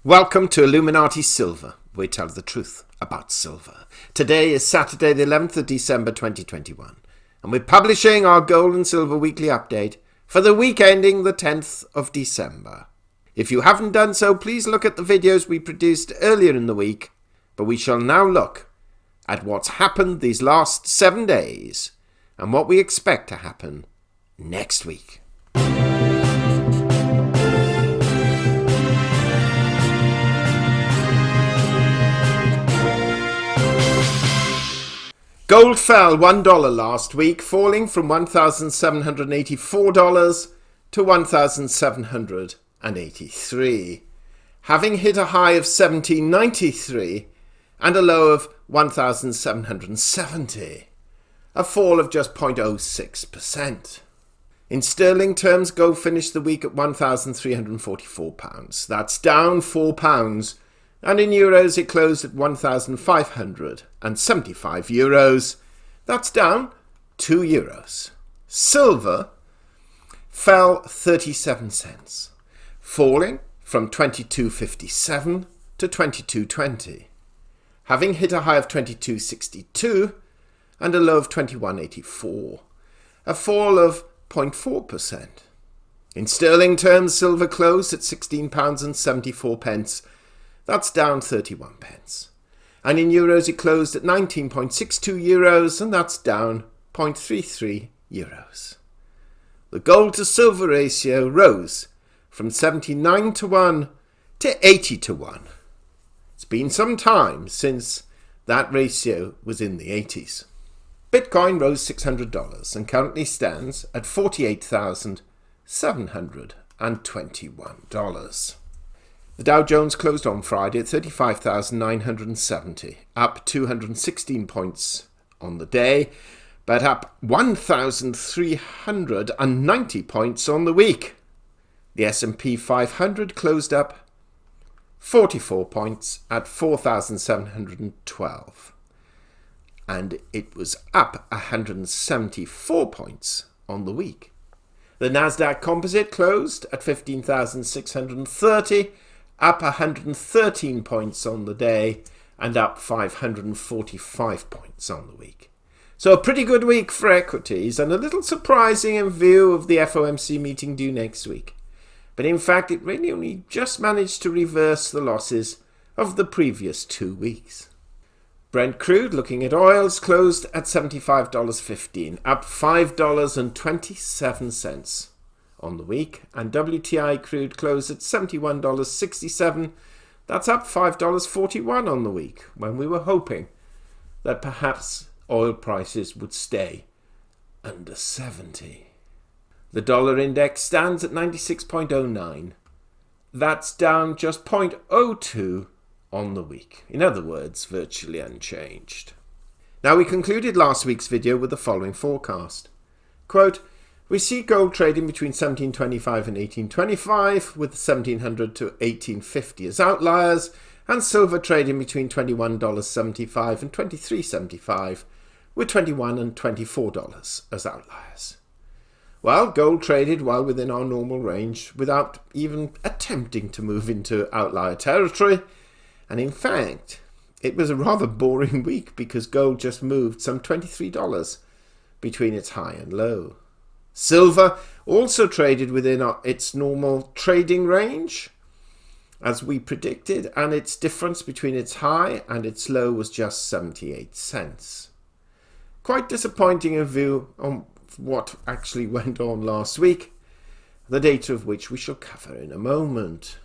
Welcome to Illuminati Silver. We tell the truth about silver. Today is Saturday the 11th of December 2021 and we're publishing our gold and silver weekly update for the week ending the 10th of December. If you haven't done so, please look at the videos we produced earlier in the week, but we shall now look at what's happened these last 7 days and what we expect to happen next week. Gold fell $1 last week, falling from $1,784 to $1,783, having hit a high of $1,793 and a low of $1,770, a fall of just 0.06%. In sterling terms, gold finished the week at £1,344. That's down £4. And in euros, it closed at €1,575. That's down €2. Silver fell 37 cents, falling from 22.57 to 22.20, having hit a high of 22.62 and a low of 21.84, a fall of 0.4%. In sterling terms, silver closed at £16.74. That's down 31 pence. And in euros, it closed at 19.62 euros, and that's down 0.33 euros. The gold to silver ratio rose from 79 to 1 to 80 to 1. It's been some time since that ratio was in the 80s. Bitcoin rose $600 and currently stands at $48,721. The Dow Jones closed on Friday at 35,970, up 216 points on the day, but up 1,390 points on the week. The S&P 500 closed up 44 points at 4,712, and it was up 174 points on the week. The Nasdaq Composite closed at 15,630, up 113 points on the day and up 545 points on the week. So a pretty good week for equities and a little surprising in view of the FOMC meeting due next week. But in fact, it really only just managed to reverse the losses of the previous 2 weeks. Brent crude, looking at oils, closed at $75.15, up $5.27 on the week, and WTI crude closed at $71.67. That's up $5.41 on the week, when we were hoping that perhaps oil prices would stay under 70. The dollar index stands at 96.09. That's down just 0.02 on the week. In other words, virtually unchanged. Now, we concluded last week's video with the following forecast. Quote, we see gold trading between 1725 and 1825, with 1700 to 1850 as outliers, and silver trading between $21.75 and $23.75, with $21 and $24 as outliers. Well, gold traded well within our normal range without even attempting to move into outlier territory, and in fact, it was a rather boring week because gold just moved some $23 between its high and low. Silver also traded within its normal trading range, as we predicted, and its difference between its high and its low was just 78 cents. Quite disappointing in view of what actually went on last week, the data of which we shall cover in a moment.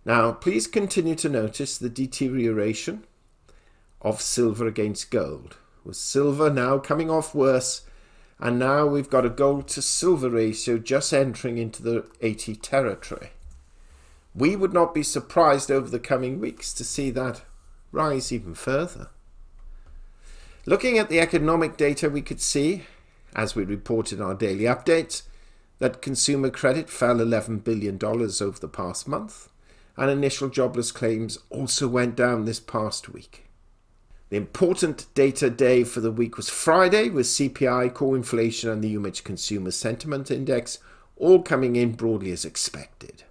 Now, please continue to notice the deterioration of silver against gold, with silver now coming off worse. And now we've got a gold to silver ratio just entering into the 80 territory. We would not be surprised over the coming weeks to see that rise even further. Looking at the economic data, we could see, as we reported in our daily updates, that consumer credit fell $11 billion over the past month, and initial jobless claims also went down this past week. The important data day for the week was Friday, with CPI, core inflation and the UMH Consumer Sentiment Index all coming in broadly as expected.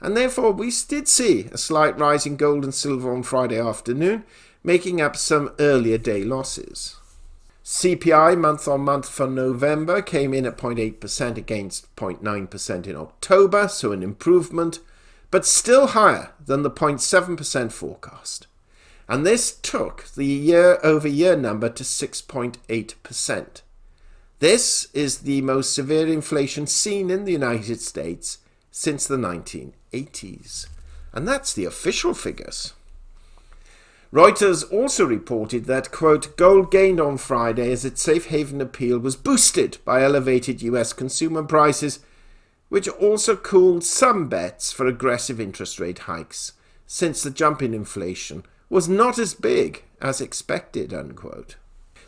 and therefore we did see a slight rise in gold and silver on Friday afternoon, making up some earlier day losses. CPI month-on-month for November came in at 0.8% against 0.9% in October, so an improvement, but still higher than the 0.7% forecast. And this took the year-over-year number to 6.8%. This is the most severe inflation seen in the United States since the 1980s. And that's the official figures. Reuters also reported that, quote, gold gained on Friday as its safe haven appeal was boosted by elevated US consumer prices, which also cooled some bets for aggressive interest rate hikes, since the jump in inflation was not as big as expected, unquote.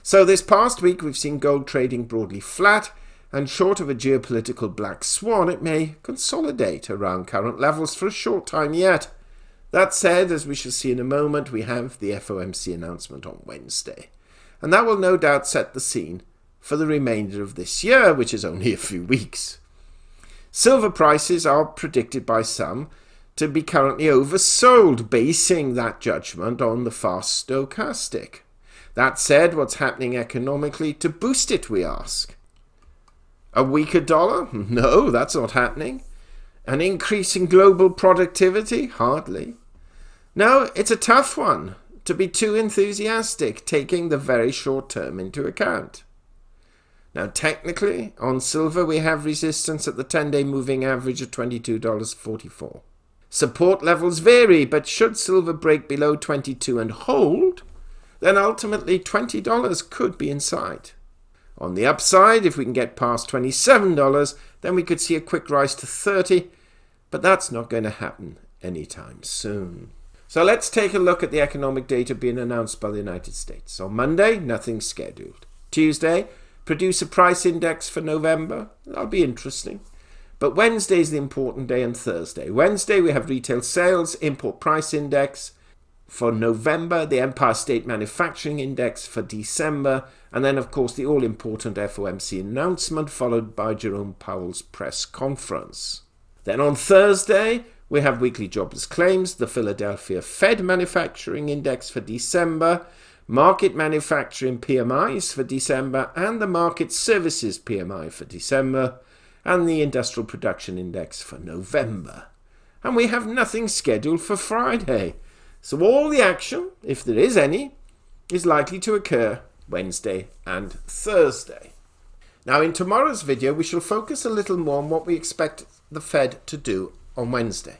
So this past week we've seen gold trading broadly flat, and short of a geopolitical black swan, it may consolidate around current levels for a short time yet. That said, as we shall see in a moment, we have the FOMC announcement on Wednesday, and that will no doubt set the scene for the remainder of this year, which is only a few weeks. Silver prices are predicted by some to be currently oversold, basing that judgment on the fast stochastic. That said, what's happening economically to boost it, we ask? A weaker dollar? No, that's not happening. An increase in global productivity? Hardly. No, it's a tough one to be too enthusiastic, taking the very short term into account. Now, technically, on silver, we have resistance at the 10-day moving average of $22.44. Support levels vary, but should silver break below 22 and hold, then ultimately $20 could be in sight. On the upside, if we can get past $27, then we could see a quick rise to 30, but that's not going to happen anytime soon. So let's take a look at the economic data being announced by the United States. On Monday, nothing scheduled. Tuesday, producer price index for November. That'll be interesting. But Wednesday is the important day, and Thursday. Wednesday, we have retail sales, import price index for November, the Empire State Manufacturing Index for December, and then, of course, the all-important FOMC announcement, followed by Jerome Powell's press conference. Then on Thursday, we have weekly jobless claims, the Philadelphia Fed Manufacturing Index for December, market manufacturing PMIs for December, and the market services PMI for December, and the Industrial Production Index for November. And we have nothing scheduled for Friday. So all the action, if there is any, is likely to occur Wednesday and Thursday. Now, in tomorrow's video, we shall focus a little more on what we expect the Fed to do on Wednesday.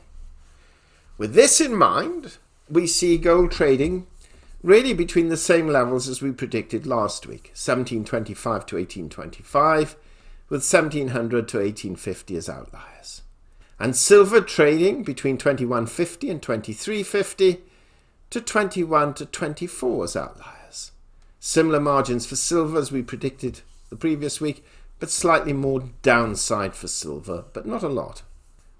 With this in mind, we see gold trading really between the same levels as we predicted last week, 1725 to 1825, with 1700 to 1850 as outliers. And silver trading between 2150 and 2350 to 21 to 24 as outliers. Similar margins for silver as we predicted the previous week, but slightly more downside for silver, but not a lot.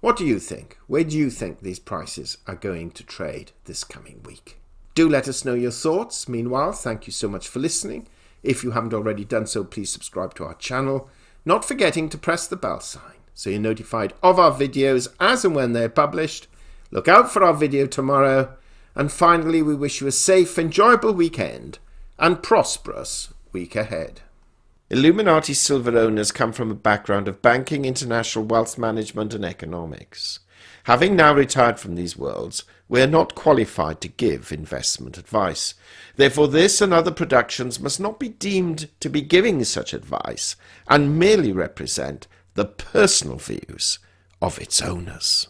What do you think? Where do you think these prices are going to trade this coming week? Do let us know your thoughts. Meanwhile, thank you so much for listening. If you haven't already done so, please subscribe to our channel, not forgetting to press the bell sign so you're notified of our videos as and when they're published. Look out for our video tomorrow. And finally, we wish you a safe, enjoyable weekend and prosperous week ahead. Illuminati silver owners come from a background of banking, international wealth management and economics. Having now retired from these worlds, we are not qualified to give investment advice. Therefore, this and other productions must not be deemed to be giving such advice and merely represent the personal views of its owners.